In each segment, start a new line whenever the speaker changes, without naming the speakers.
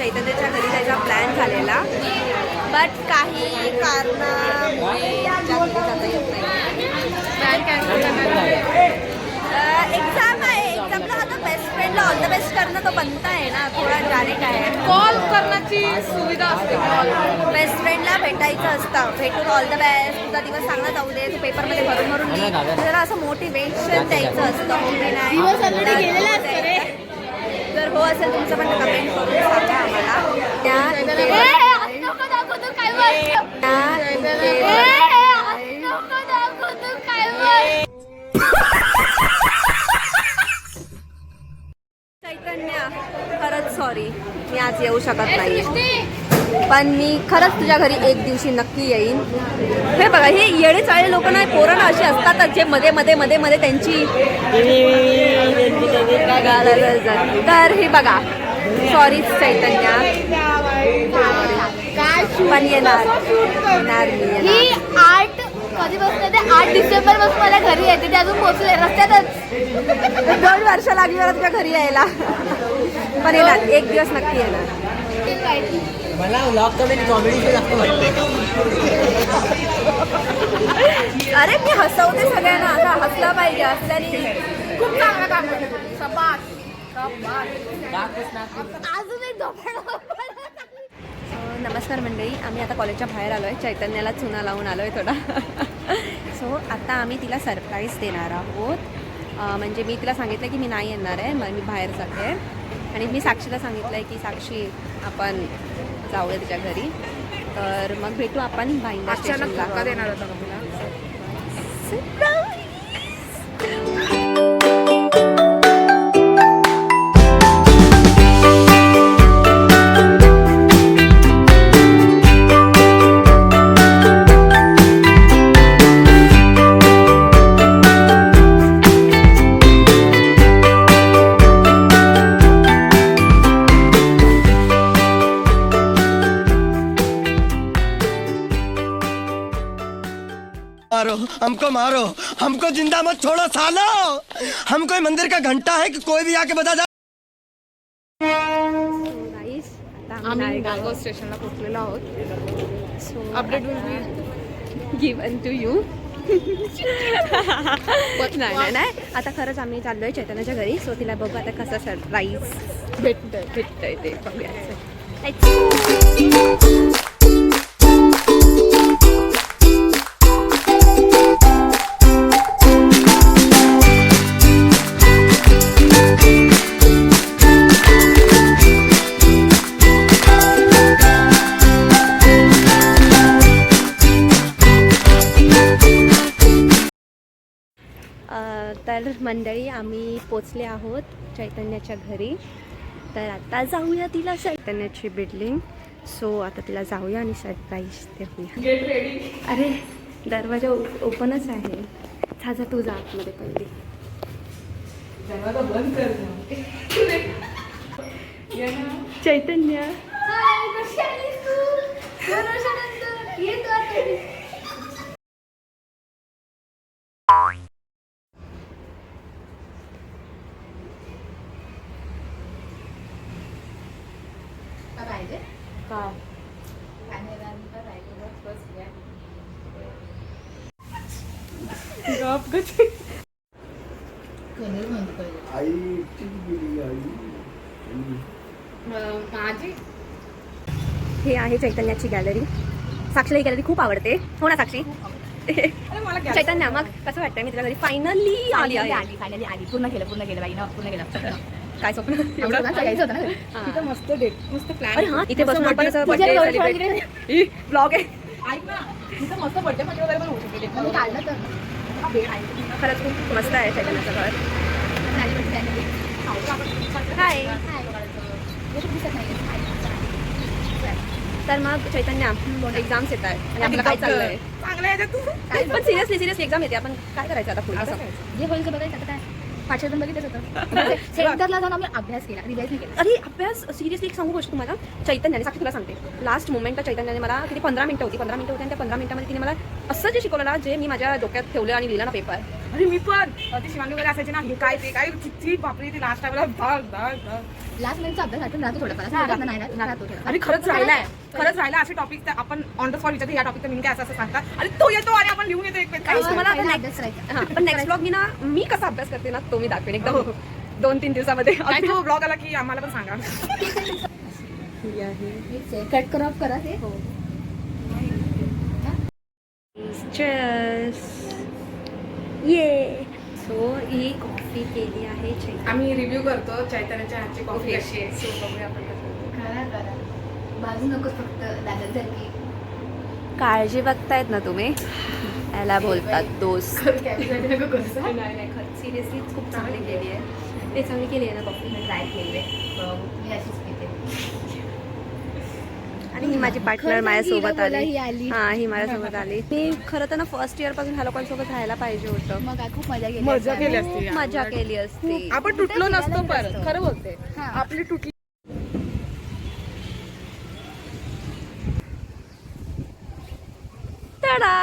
चैतन्याच्या घरी जायचा प्लॅन झालेला, बट काही कारणामुळे आमच्या घरी जाता येत नाही. प्लॅन कॅन्सल करणार. एक्झाम आहे, एक्झामला आता बेस्ट फ्रेंडला ऑल द बेस्ट करणं तो बनता आहे ना, थोडा डायरेक्ट आहे.
कॉल करण्याची सुविधा असते.
बेस्ट फ्रेंडला भेटायचं असतं, भेटून ऑल द बेस्ट, तुझा दिवस चांगला जाऊ दे, तू पेपरमध्ये भरून जरा असं मोटिवेशन द्यायचं असतं.
दिवस ऑलरेडी गेलेला असतो रे.
जर हो असेल तुमचं पण कमेंट करून सांगा आम्हाला. चैतन्य, खरंच सॉरी, मी आज येऊ शकत नाही, पण मी खरंच तुझ्या घरी एक दिवशी नक्की येईन. हे बघा, हे येडे चाळे लोक नाही, पोरण अशी असतातच जे मध्ये मध्ये मध्ये मध्ये त्यांची. तर हे बघा, सॉरी चैतन्य, पण येणार
ही 8 कधीपासून ते 8 डिसेंबर पासून मला घरी येते, ते अजून पोहोचले रस्त्यातच.
2 वर्ष लागली मला तुझ्या घरी यायला, पण येणार, एक दिवस नक्की येणार.
मला व्लॉग कमेंट कॉमेडी जास्त वाटते.
अरे मी हसवते सगळ्यांना, आता हसलं पाहिजे, हसल्याने
खूप चांगलं काम करतो. सपाट.
अजून एक
नमस्कार मंडळी, आम्ही आता कॉलेजच्या बाहेर आलो आहे, चैतन्याला चुना लावून आलो आहे थोडा. सो आता आम्ही तिला सरप्राईज देणार आहोत. म्हणजे मी तिला सांगितलं की मी नाही येणार आहे, मी बाहेर जाते आहे, आणि मी साक्षीला सांगितलं आहे की साक्षी आपण जाऊया तिच्या घरी. तर मग भेटू आपण भाईंदा स्टेशनला.
धक्का देणार होता का तुला?
हमको मारो, हमको जिंदा मत छोड़ो सालो. हम कोई मंदिर का घंटा है कि कोई भी आके बता जा.
आम्ही गाळगाव स्टेशनला पोहोचलेलो आहोत.
So
update will be
given to you. नाही नाही, आता खरंच आम्ही चाललो आहे चैतन्याच्या घरी. सो तिला बघू आता कसं सरप्राईज भेटतंय ते बघूयाचं. तर मंडळी, आम्ही पोचले आहोत चैतन्याच्या घरी. तर आता जाऊया तिला चैतन्याची बिल्डिंग. सो आता तिला जाऊया आणि सरप्राईज देऊया. अरे दरवाजा ओपनच आहे. जा तू जा आतमध्ये पहिली.
दरवाजा बंद कर.
चैतन्य,
माझी
हे आहे चैतन्याची गॅलरी. साक्षीला ही गॅलरी खूप आवडते, हो ना साक्षी? चैतन्य, मग कसं वाटतंय मी तुला घरी फायनली आली आहे?
फायनली आली. पूर्ण केलं बाई, पूर्ण केलं.
काय स्वप्न
यायचं होतं ना.
तिथं मस्त डेट, मस्त
अरे
प्लॅन.
हा, इथे बसून आपण असं
तुझ्या
birthday
जवळ
celebrate- ब्लॉग आहे.
ऐक ना, तिथं मस्त बर्थडे पार्टी वगैरे पण होऊ शकते.
मी काढलं तर बेड आहे.
खरंच खूप मस्त आहे चैतन्याचं घर. हाय.
दिसत नाही.
तर मग चैतन्य, एक्झाम्स येत आहेत आणि आपलं काय चाललंय?
चांगलं आहे तू.
पण सिरियसली एक्झाम येते, आपण काय करायचं आता पुढे?
जे होईल ते बघायचं. आता काय पाठवून बघितलंच होतं. सेंटरला जाऊन आम्ही अभ्यास केला, रिवाइज नाही केला.
अरे अभ्यास सिरियसली एक सांगू गोष्ट तुम्हाला. चैतन्याने, साक्षी तुला सांगते, लास्ट मोमेंटला चैतन्याने मला किती 15 मिनिटं होती आणि त्या 15 मिनिटामध्ये तिने मला असं जे शिकवलं ना, जे मी माझ्या डोक्यात ठेवलं आणि लिहिलं ना पेपर,
अरे मी पण ती शिवानी वगैरे असायची ना हे काय ते काय किती बापरे ती लास्ट टाइमला भाग भाग भाग
लास्ट मिनिटचा अभ्यास आठवून राहतो थोडंफार असं राहत नाही राहतो थोडं.
आणि खरंच राहिला असे टॉपिक आपण ऑन द स्पॉट विचारतो या टॉपिकचा मीनिंग काय असं सांगतात आणि तो येतो आणि आपण लिहून येतो एक पेज
काही तुम्हाला
पहिला
next-
अभ्यास करायचा.
हां, पण नेक्स्ट ब्लॉग मी ना मी कसा अभ्यास करते ना तो मी दाखवेन एकदम 2-3 दिवसामध्ये.
काय तो ब्लॉग आला की आम्हाला पण सांगा.
कट क्रॉप करा ते.
Cheers. ये सो ही कॉफी केली आहे चैतन्य.
आम्ही रिव्ह्यू करतो चैतन्याच्या हातची कॉफी कशी आहे.
सो बघूया आपण कसं.
करा बाजू नको फक्त दादासारखी.
काळजी बघतायत ना तुम्ही याला बोलतात दोस्त.
नको करू.
नाही खरं सिरियसली खूप चांगली केली आहे. ते चांगली केली आहे ना कॉफी मी ट्राय केली आहे.
मी अशीच पिते.
आणि ही माझी पार्टनर
खरं
माझ्यासोबत
सांगितलं मला ही
आली.
आली.
हां ही माझ्यासोबत आली. मी खरं तर ना फर्स्ट इयर पासून ह्या लोकांसोबत राहायला पाहिजे होतं.
मग काय खूप मजा केली.
मजा केली असती.
खूप मजा केली असती.
आपण तुटलो नसतो पण खरं बोलते
हां.
आपली तुटली.
तडा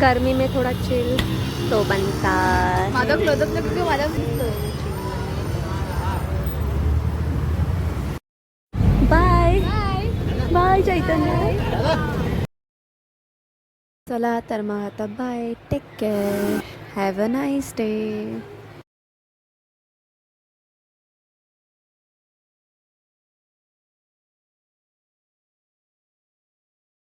गर्मी में थोड़ा चिल तो बनता है.
माझा क्लोजअप नको माझा दिसतो.
Bye
bye.
बाय चैतन्य. चला तर मग आता bye. Take care. Have a nice day.